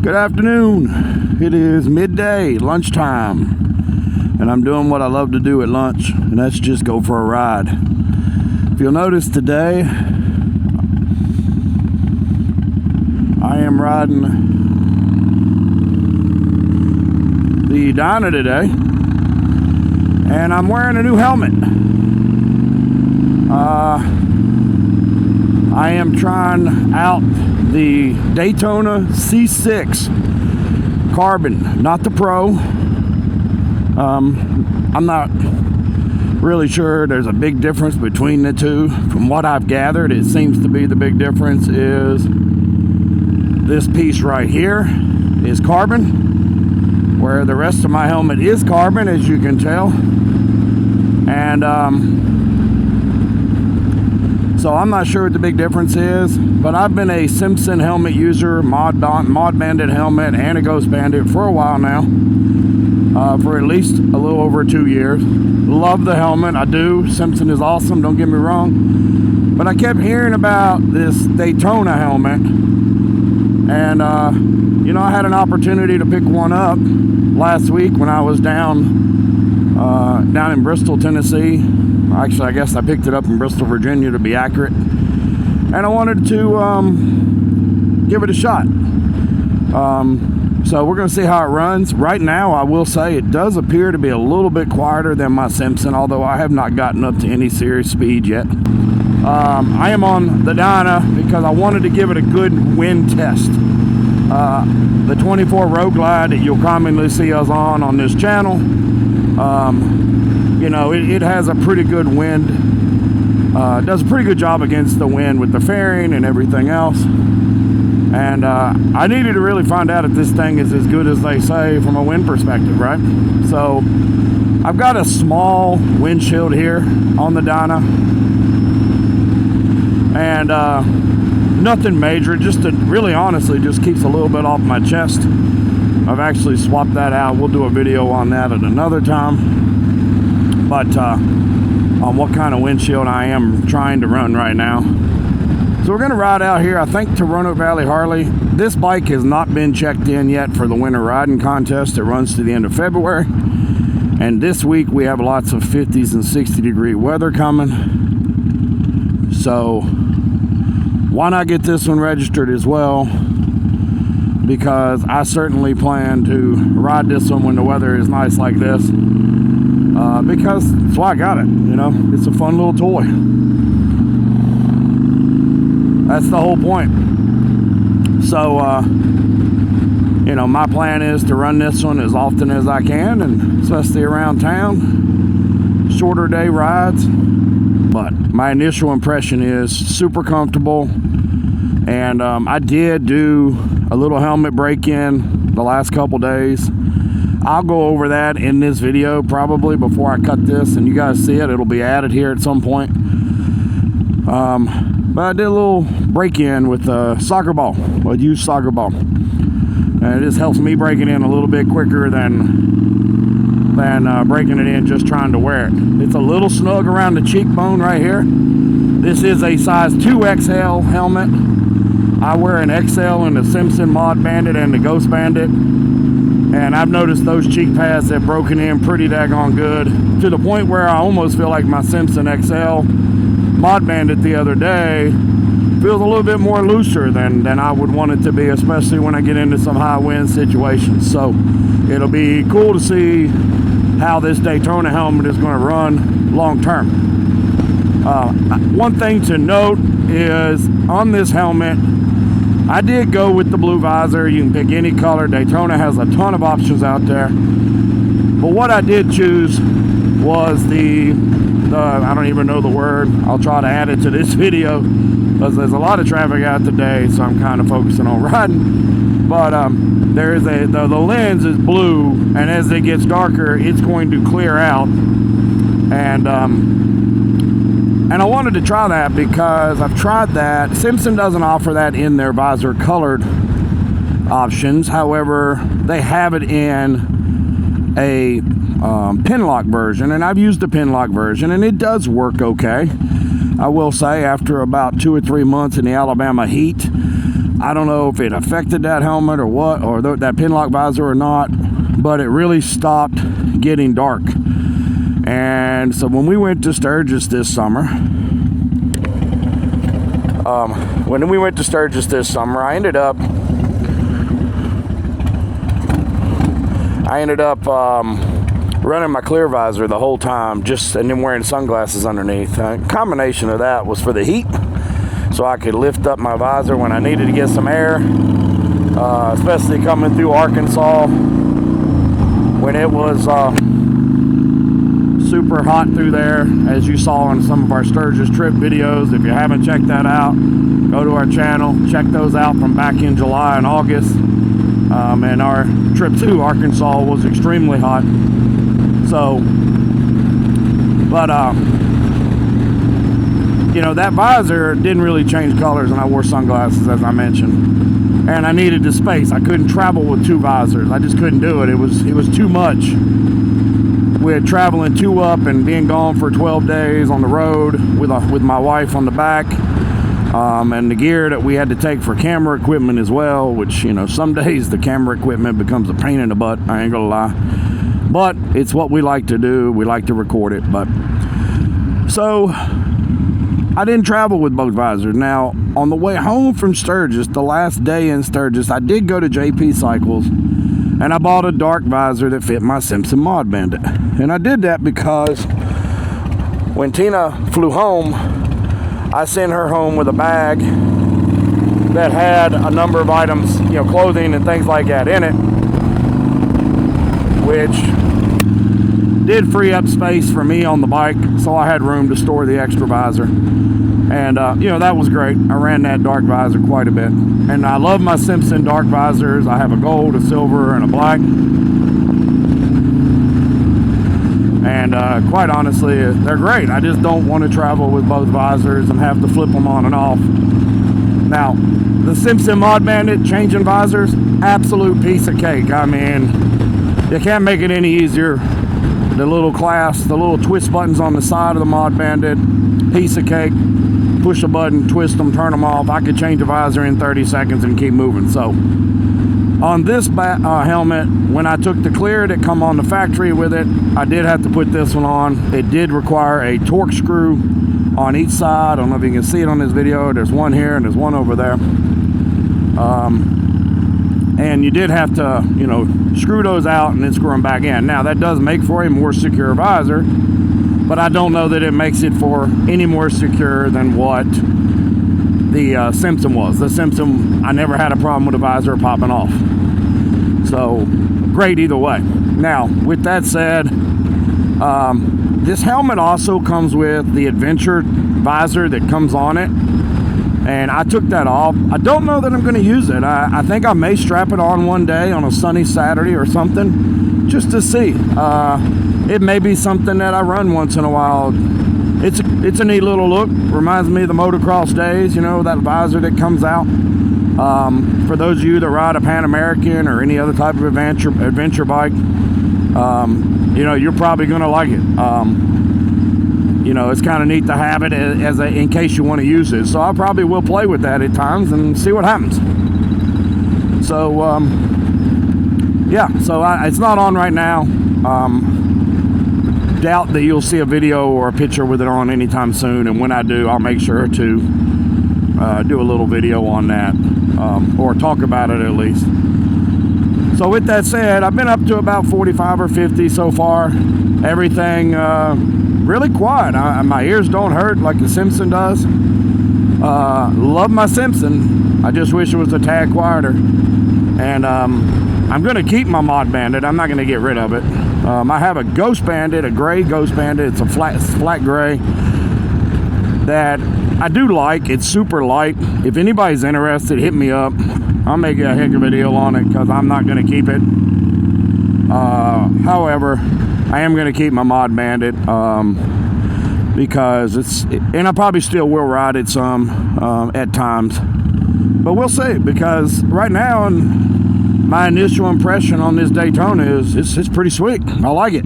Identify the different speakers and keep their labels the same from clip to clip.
Speaker 1: Good afternoon. It is midday, lunchtime, and I'm doing what I love to do at lunch, and that's just go for a ride. If you'll notice today, I am riding the Dyna today, and I'm wearing a new helmet. I am trying out the Daytona C6 carbon, not the Pro. I'm not really sure there's a big difference between the two. From what I've gathered, it seems to be the big difference is this piece right here is carbon, where the rest of my helmet is carbon, as you can tell. And so I'm not sure what the big difference is, but I've been a Simpson helmet user, Mod Bandit helmet, and a Ghost Bandit for a while now, for at least a little over 2 years. Love the helmet, I do. Simpson is awesome, don't get me wrong. But I kept hearing about this Daytona helmet, and you know, I had an opportunity to pick one up last week when I was down in Bristol, Tennessee. Actually, I guess I picked it up in Bristol, Virginia, to be accurate. And I wanted to give it a shot. So we're going to see how it runs. Right now, I will say it does appear to be a little bit quieter than my Simpson, although I have not gotten up to any serious speed yet. I am on the Dyna because I wanted to give it a good wind test. The 24 Road Glide that you'll commonly see us on this channel, you know, it has a pretty good wind. Does a pretty good job against the wind with the fairing and everything else. And I needed to really find out if this thing is as good as they say from a wind perspective, right? So I've got a small windshield here on the Dyna, and nothing major. Just to really honestly just keeps a little bit off my chest. I've actually swapped that out. We'll do a video on that at another time. But on what kind of windshield I am trying to run right now. So we're going to ride out here, I think, to Roanoke Valley Harley. This bike has not been checked in yet for the winter riding contest that runs to the end of February. And this week we have lots of 50s and 60 degree weather coming. So why not get this one registered as well? Because I certainly plan to ride this one when the weather is nice like this. Because that's why I got it, you know, it's a fun little toy. That's the whole point. So, you know, my plan is to run this one as often as I can, and especially around town, shorter day rides. But my initial impression is super comfortable, and I did do a little helmet break-in the last couple days. I'll go over that in this video probably before I cut this, and you guys see it. It'll be added here at some point. But I did a little break-in with a soccer ball, a used soccer ball. And it just helps me break it in a little bit quicker than breaking it in just trying to wear it. It's a little snug around the cheekbone right here. This is a size 2XL helmet. I wear an XL in the Simpson Mod Bandit and the Ghost Bandit. And I've noticed those cheek pads have broken in pretty daggone good, to the point where I almost feel like my Simpson XL Mod Bandit the other day feels a little bit more looser than I would want it to be, especially when I get into some high wind situations. So it'll be cool to see how this Daytona helmet is going to run long term. One thing to note is on this helmet, I did go with the blue visor. You can pick any color. Daytona has a ton of options out there. But what I did choose was the I don't even know the word. I'll try to add it to this video because there's a lot of traffic out today, so I'm kind of focusing on riding. But there is the lens is blue, and as it gets darker, it's going to clear out. And I wanted to try that because I've tried that. Simpson doesn't offer that in their visor colored options. However, they have it in a pin lock version, and I've used the pin lock version, and it does work okay. I will say, after about 2 or 3 months in the Alabama heat, I don't know if it affected that helmet or what, or that Pinlock visor or not, but it really stopped getting dark. And so when we went to Sturgis this summer, I ended up running my clear visor the whole time, and then wearing sunglasses underneath. Combination of that was for the heat, so I could lift up my visor when I needed to get some air, especially coming through Arkansas when it was super hot through there, as you saw in some of our Sturgis trip videos. If you haven't checked that out, go to our channel, check those out from back in July and August. And our trip to Arkansas was extremely hot. So, but you know, that visor didn't really change colors, and I wore sunglasses, as I mentioned, and I needed the space. I couldn't travel with two visors. I just couldn't do it. It was too much. With traveling 2 up and being gone for 12 days on the road with my wife on the back, and the gear that we had to take for camera equipment as well, which, you know, some days the camera equipment becomes a pain in the butt, I ain't gonna lie, but it's what we like to do. We like to record it. But so I didn't travel with both visors. Now, on the way home from Sturgis, the last day in Sturgis, I did go to JP Cycles, and I bought a dark visor that fit my Simpson Mod Bandit. And I did that because when Tina flew home, I sent her home with a bag that had a number of items, you know, clothing and things like that in it, which did free up space for me on the bike, so I had room to store the extra visor. And you know, that was great. I ran that dark visor quite a bit, and I love my Simpson dark visors. I have a gold, a silver, and a black, and quite honestly, they're great. I just don't want to travel with both visors and have to flip them on and off. Now, the Simpson Mod Bandit changing visors, absolute piece of cake. I mean, you can't make it any easier. The little twist buttons on the side of the Mod Bandit, piece of cake. Push a button, twist them, turn them off. I could change the visor in 30 seconds and keep moving. So on this helmet, when I took the clear that come on the factory with it, I did have to put this one on. It did require a torque screw on each side. I don't know if you can see it on this video. There's one here and there's one over there. And you did have to, you know, screw those out and then screw them back in. Now, that does make for a more secure visor, but I don't know that it makes it for any more secure than what the Simpson was. The Simpson, I never had a problem with the visor popping off. So, great either way. Now, with that said, this helmet also comes with the Adventure visor that comes on it. And I took that off. I don't know that I'm going to use it. I think I may strap it on one day on a sunny Saturday or something, just to see. It may be something that I run once in a while. It's a neat little look. Reminds me of the motocross days, you know, that visor that comes out. For those of you that ride a Pan American or any other type of adventure bike, you know, you're probably going to like it. You know, it's kind of neat to have it in case you want to use it. So I probably will play with that at times and see what happens. So, yeah, so it's not on right now. Doubt that you'll see a video or a picture with it on anytime soon. And when I do, I'll make sure to do a little video on that, or talk about it at least. So with that said, I've been up to about 45 or 50 so far. Everything really quiet. My ears don't hurt like the Simpson does. Love my Simpson. I just wish it was a tad quieter. And I'm going to keep my Mod Bandit. I'm not going to get rid of it. I have a Ghost Bandit, a gray Ghost Bandit. It's a flat gray that I do like. It's super light. If anybody's interested, hit me up. I'll make a heck of a deal on it because I'm not going to keep it. However, I am going to keep my Mod Bandit because and I probably still will ride it some at times. But we'll see, because right now, my initial impression on this Daytona is it's pretty sweet. I like it.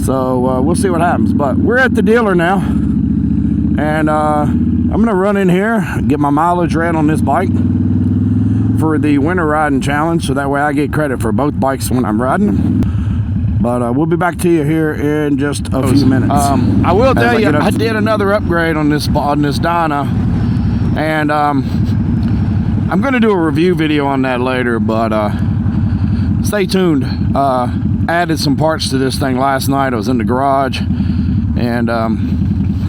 Speaker 1: So we'll see what happens. But we're at the dealer now, and I'm going to run in here, get my mileage read on this bike, for the winter riding challenge, so that way I get credit for both bikes when I'm riding them. But we'll be back to you here in just a few minutes. I will tell you, I did another upgrade on this Dyna, and I'm going to do a review video on that later, but stay tuned. Added some parts to this thing last night. I was in the garage and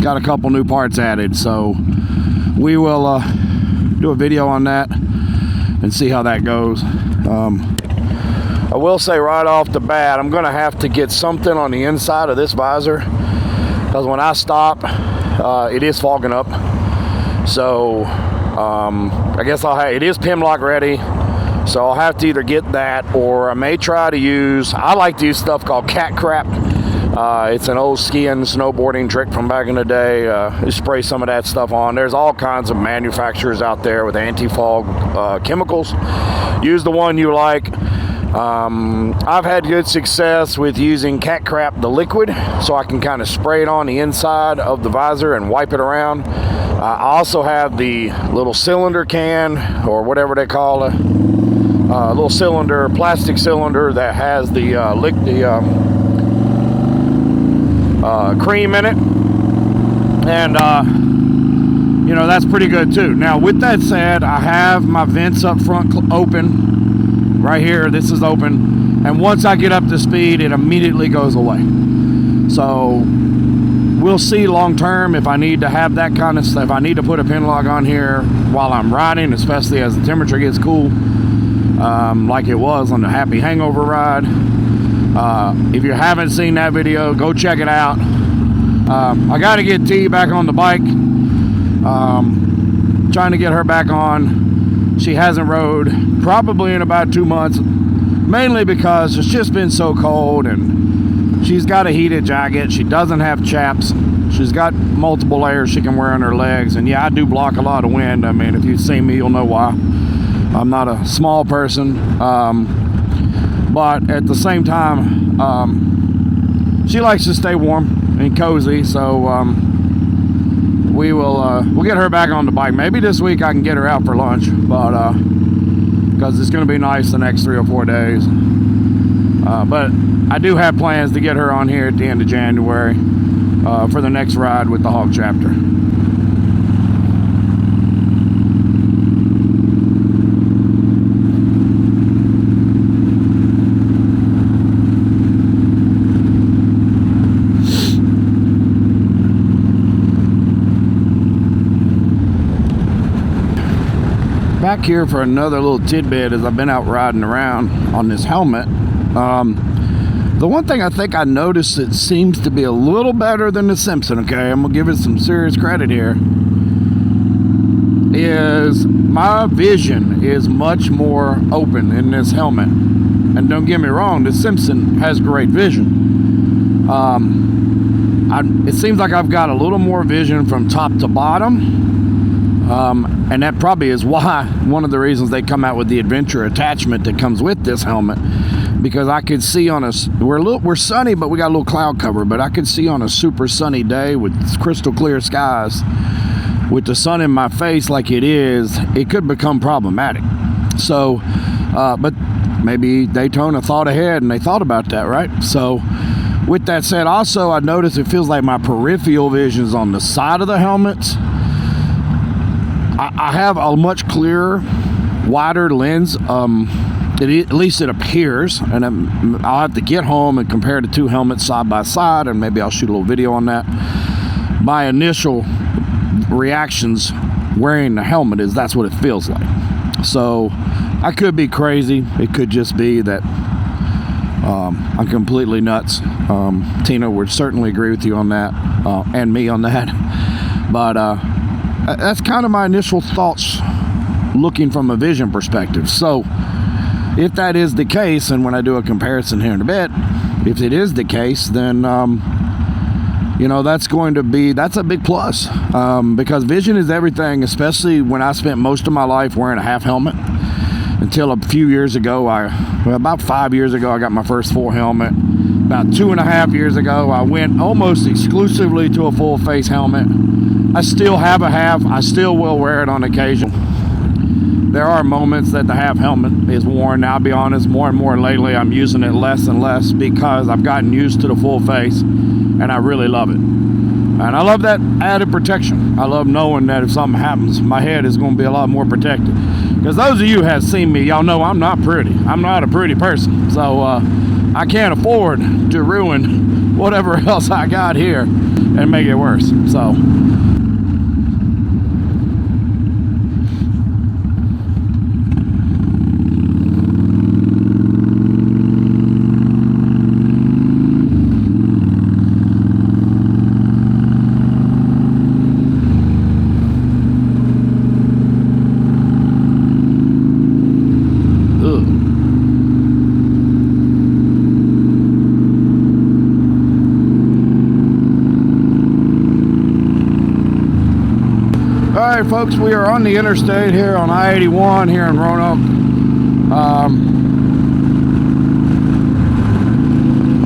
Speaker 1: got a couple new parts added, so we will do a video on that and see how that goes. I will say right off the bat, I'm gonna have to get something on the inside of this visor, because when I stop, it is fogging up. So I guess it is PIM lock ready, so I'll have to either get that, or I may try to use, I like to use stuff called cat crap. It's an old skiing, snowboarding trick from back in the day. You spray some of that stuff on. There's all kinds of manufacturers out there with anti-fog chemicals. Use the one you like. I've had good success with using cat crap, the liquid, so I can kind of spray it on the inside of the visor and wipe it around. I also have the little cylinder can, or whatever they call it, little cylinder, plastic cylinder that has the cream in it, and you know, that's pretty good too. Now with that said, I have my vents up front open. Right here, this is open, and once I get up to speed, it immediately goes away. So we'll see long term if I need to have that kind of stuff. If I need to put a pin log on here while I'm riding, especially as the temperature gets cool, like it was on the Happy Hangover ride. If you haven't seen that video, go check it out. I got to get T back on the bike. Trying to get her back on. She hasn't rode probably in about 2 months, mainly because it's just been so cold, and she's got a heated jacket. She doesn't have chaps. She's got multiple layers she can wear on her legs, and yeah, I do block a lot of wind. I mean, if you've seen me, you'll know why. I'm not a small person, but at the same time, she likes to stay warm and cozy, so we'll get her back on the bike. Maybe this week I can get her out for lunch, but because it's going to be nice the next 3 or 4 days. But I do have plans to get her on here at the end of January for the next ride with the Hog chapter. Back here for another little tidbit as I've been out riding around on this helmet. The one thing I think I noticed that seems to be a little better than the Simpson, okay, I'm gonna give it some serious credit here, is my vision is much more open in this helmet. And don't get me wrong, the Simpson has great vision. It seems like I've got a little more vision from top to bottom. And that probably is why, one of the reasons they come out with the adventure attachment that comes with this helmet, because I could see on we're sunny, but we got a little cloud cover, but I could see on a super sunny day with crystal clear skies, with the sun in my face like it is, it could become problematic. So, but maybe Daytona thought ahead and they thought about that, right? So with that said, also I noticed it feels like my peripheral vision's on the side of the helmets. I have a much clearer, wider lens, at least it appears, and I'll have to get home and compare the two helmets side by side, and maybe I'll shoot a little video on that. My initial reactions wearing the helmet is that's what it feels like. So I could be crazy. It could just be that I'm completely nuts. Tina would certainly agree with you on that, and me on that. But that's kind of my initial thoughts looking from a vision perspective. So if that is the case, and when I do a comparison here in a bit, if it is the case, then you know, that's a big plus, because vision is everything, especially when I spent most of my life wearing a half helmet until a few years ago. About 5 years ago, I got my first full helmet. About 2.5 years ago, I went almost exclusively to a full face helmet. I still have a half. I still will wear it on occasion there are moments that the half helmet is worn. Now, I'll be honest, more and more lately I'm using it less and less because I've gotten used to the full face, and I really love it. And I love that added protection. I love knowing that if something happens, my head is going to be a lot more protected. Because those of you who have seen me, y'all know I'm not pretty. I'm not a pretty person. So I can't afford to ruin whatever else I got here and make it worse. So Alright folks, we are on the interstate here on I-81 here in Roanoke.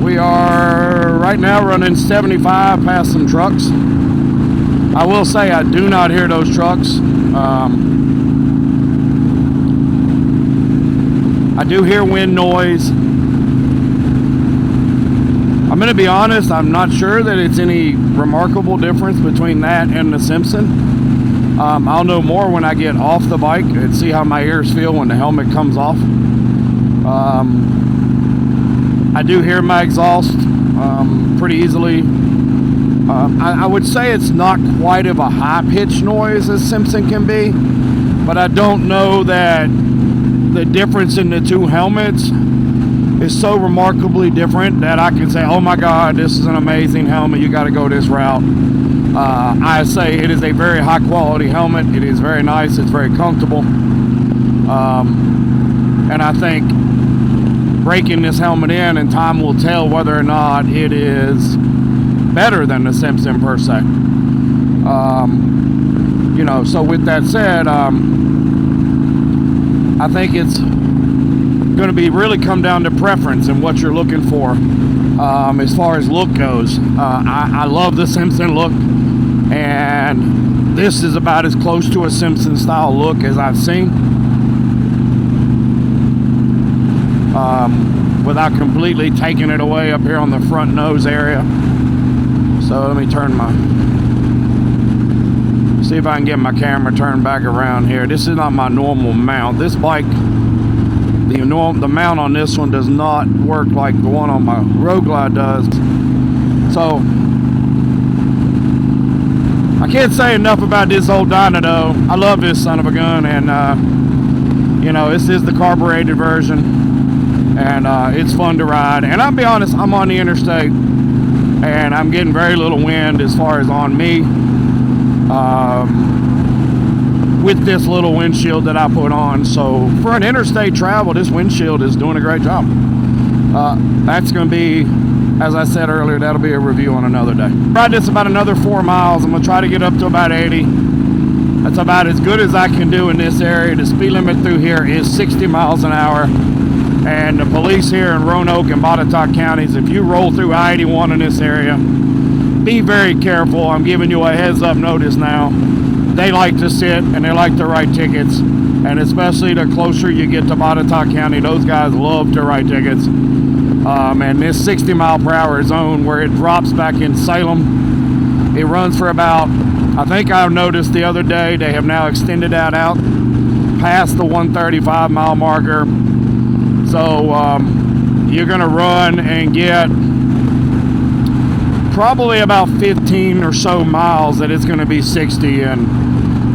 Speaker 1: We are right now running 75 past some trucks. I will say I do not hear those trucks. I do hear wind noise. I'm going to be honest, I'm not sure that it's any remarkable difference between that and the Simpson. I'll know more when I get off the bike and see how my ears feel when the helmet comes off. I do hear my exhaust pretty easily. I would say it's not quite of a high-pitched noise as Simpson can be, but I don't know that the difference in the two helmets is so remarkably different that I can say, oh my God, this is an amazing helmet, you got to go this route. I say it is a very high quality helmet. It is very nice. It's very comfortable. And I think breaking this helmet in, and time will tell whether or not it is better than the Simpson per se. You know, so with that said, I think it's going to be really come down to preference and what you're looking for. As far as look goes, I love the Simpson look, and this is about as close to a Simpson style look as I've seen, without completely taking it away up here on the front nose area. So let me turn see if I can get my camera turned back around here. This is not my normal mount. This bike, the mount on this one does not work like the one on my Road Glide does. So I can't say enough about this old Dyna though. I love this son of a gun, and you know, this is the carbureted version, and it's fun to ride. And I'll be honest, I'm on the interstate and I'm getting very little wind as far as on me, with this little windshield that I put on. So for an interstate travel, this windshield is doing a great job. That's going to be, as I said earlier, that'll be a review on another day. Ride this about another 4 miles. I'm going to try to get up to about 80. That's about as good as I can do in this area. The speed limit through here is 60 miles an hour. And the police here in Roanoke and Botetourt counties, if you roll through I-81 in this area, be very careful. I'm giving you a heads up notice now. They like to sit and they like to write tickets, and especially the closer you get to Botetourt County, those guys love to write tickets. And this 60 mile per hour zone where it drops back in Salem, it runs for about, I think I noticed the other day, they have now extended that out past the 135 mile marker. So you're gonna run and get probably about 15 or so miles that it's going to be 60, and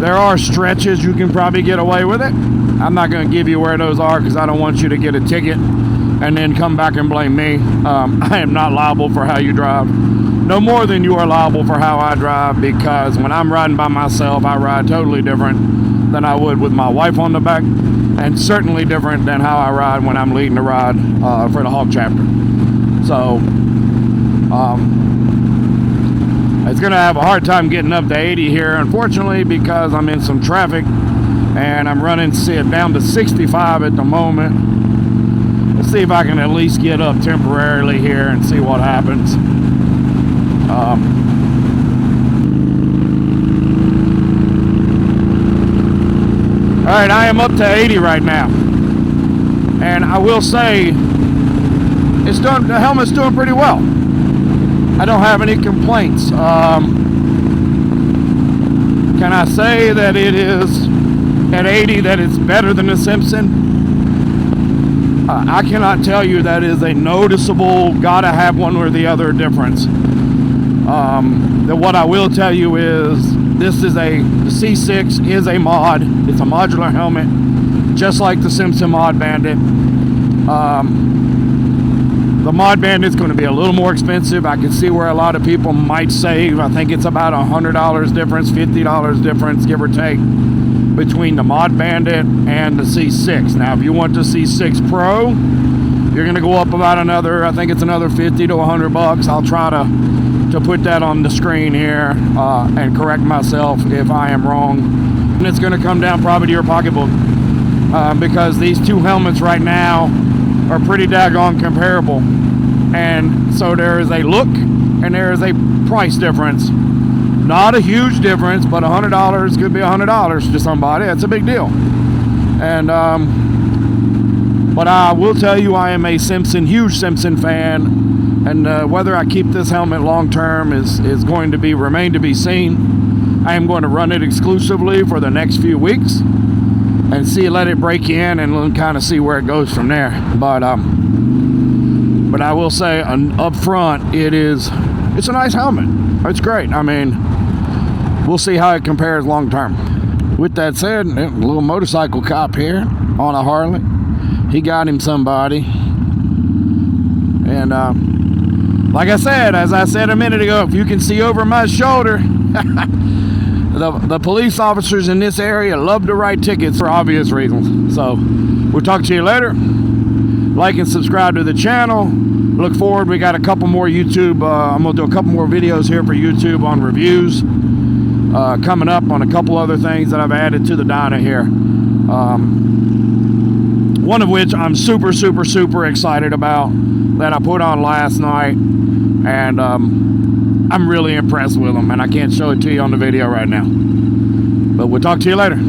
Speaker 1: there are stretches you can probably get away with it. I'm not going to give you where those are because I don't want you to get a ticket and then come back and blame me. I am not liable for how you drive, no more than you are liable for how I drive, because when I'm riding by myself, I ride totally different than I would with my wife on the back, and certainly different than how I ride when I'm leading the ride for the Hog chapter. So it's going to have a hard time getting up to 80 here, unfortunately, because I'm in some traffic and I'm running down to 65 at the moment. Let's see if I can at least get up temporarily here and see what happens. All right, I am up to 80 right now, and I will say the helmet's doing pretty well. I don't have any complaints. Can I say that it is at 80 that it's better than the Simpson? I cannot tell you that is a noticeable gotta have one or the other difference. What I will tell you is the C6 is a mod. It's a modular helmet, just like the Simpson Mod Bandit. The Mod Bandit is going to be a little more expensive. I can see where a lot of people might save. I think it's about $100 difference, $50 difference, give or take, between the Mod Bandit and the C6. Now, if you want the C6 Pro, you're going to go up about I think it's another 50 to 100 bucks. I'll try to put that on the screen here and correct myself if I am wrong. And it's going to come down probably to your pocketbook because these two helmets right now are pretty daggone comparable. And so there is a look and there is a price difference. Not a huge difference, but $100 could be $100 to somebody. That's a big deal. And but I will tell you, I am a huge Simpson fan. And whether I keep this helmet long term is going to remain to be seen. I am going to run it exclusively for the next few weeks and let it break in and kind of see where it goes from there. But I will say up front, it's a nice helmet. It's great. I mean, we'll see how it compares long term. With that said, a little motorcycle cop here on a Harley. He got him somebody. And like I said, as I said a minute ago, if you can see over my shoulder, the police officers in this area love to write tickets for obvious reasons. So we'll talk to you later. Like and subscribe to the channel. Look forward, we got a couple more YouTube, I'm going to do a couple more videos here for YouTube on reviews. Coming up on a couple other things that I've added to the Dyna here. One of which I'm super excited about that I put on last night. And I'm really impressed with them, and I can't show it to you on the video right now. But we'll talk to you later.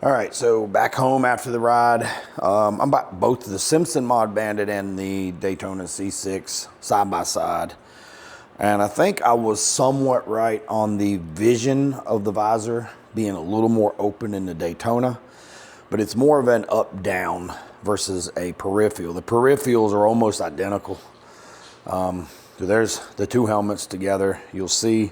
Speaker 1: All right, so back home after the ride. I'm bought both the Simpson Mod Bandit and the Daytona C6 side by side. And I think I was somewhat right on the vision of the visor being a little more open in the Daytona, but it's more of an up-down versus a peripheral. The peripherals are almost identical. So there's the two helmets together. You'll see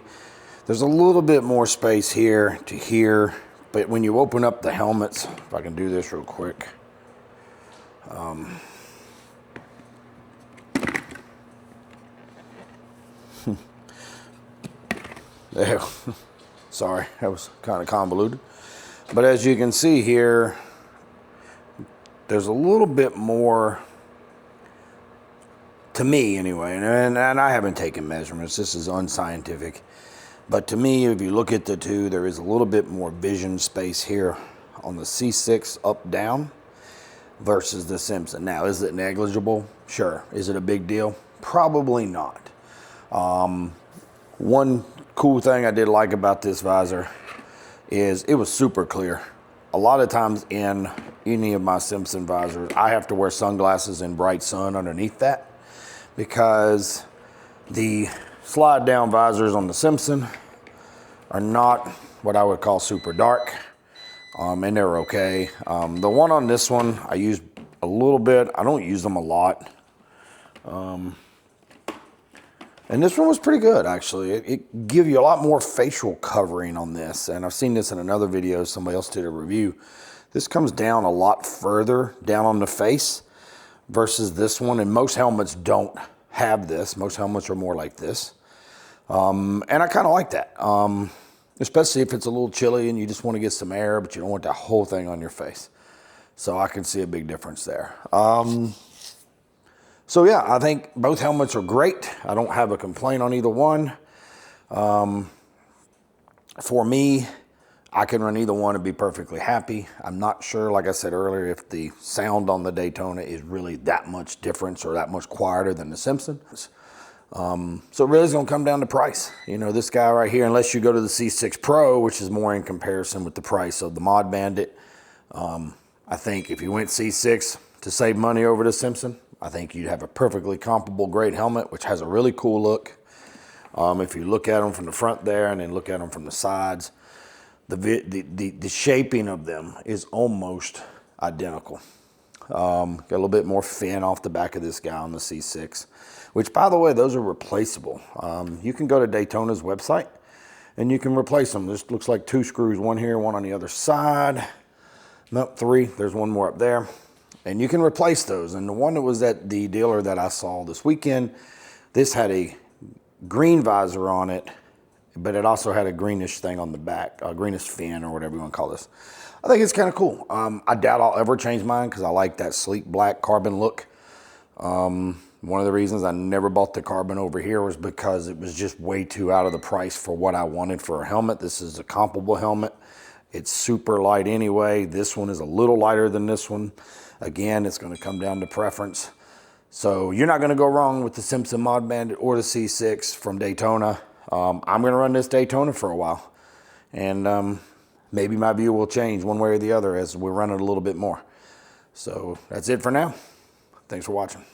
Speaker 1: there's a little bit more space here to here, but when you open up the helmets, if I can do this real quick. There. Sorry, that was kind of convoluted. But as you can see here, there's a little bit more, to me anyway, and I haven't taken measurements, this is unscientific, but to me, if you look at the two, there is a little bit more vision space here on the C6 up down versus the Simpson. Now, is it negligible? Sure. Is it a big deal? Probably not. One cool thing I did like about this visor is it was super clear. A lot of times in any of my Simpson visors, I have to wear sunglasses in bright sun underneath that, because the slide down visors on the Simpson are not what I would call super dark, and they're okay. The one on this one, I use a little bit. I don't use them a lot. And this one was pretty good, actually. It gives you a lot more facial covering on this, and I've seen this in another video. Somebody else did a review. This comes down a lot further down on the face versus this one, and most helmets don't have this. Most helmets are more like this, and I kind of like that, especially if it's a little chilly and you just want to get some air, but you don't want that whole thing on your face. So I can see a big difference there. So yeah, I think both helmets are great. I don't have a complaint on either one. For me, I can run either one and be perfectly happy. I'm not sure, like I said earlier, if the sound on the Daytona is really that much different or that much quieter than the Simpson. So it really is going to come down to price. You know, this guy right here, unless you go to the C6 Pro, which is more in comparison with the price of the Mod Bandit, I think if you went C6 to save money over to Simpson, I think you'd have a perfectly comparable great helmet, which has a really cool look. If you look at them from the front there and then look at them from the sides, the shaping of them is almost identical. Got a little bit more fin off the back of this guy on the C6, which, by the way, those are replaceable. You can go to Daytona's website and you can replace them. This looks like 2 screws, one here, one on the other side. Nope, 3. There's one more up there. And you can replace those. And the one that was at the dealer that I saw this weekend, this had a green visor on it, but it also had a greenish thing on the back, a greenish fin or whatever you want to call this. I think it's kind of cool. I doubt I'll ever change mine because I like that sleek black carbon look. One of the reasons I never bought the carbon over here was because it was just way too out of the price for what I wanted for a helmet. This is a comparable helmet. It's super light anyway. This one is a little lighter than this one. Again, it's going to come down to preference. So you're not going to go wrong with the Simpson Mod Bandit or the C6 from Daytona. I'm going to run this Daytona for a while. And maybe my view will change one way or the other as we run it a little bit more. So that's it for now. Thanks for watching.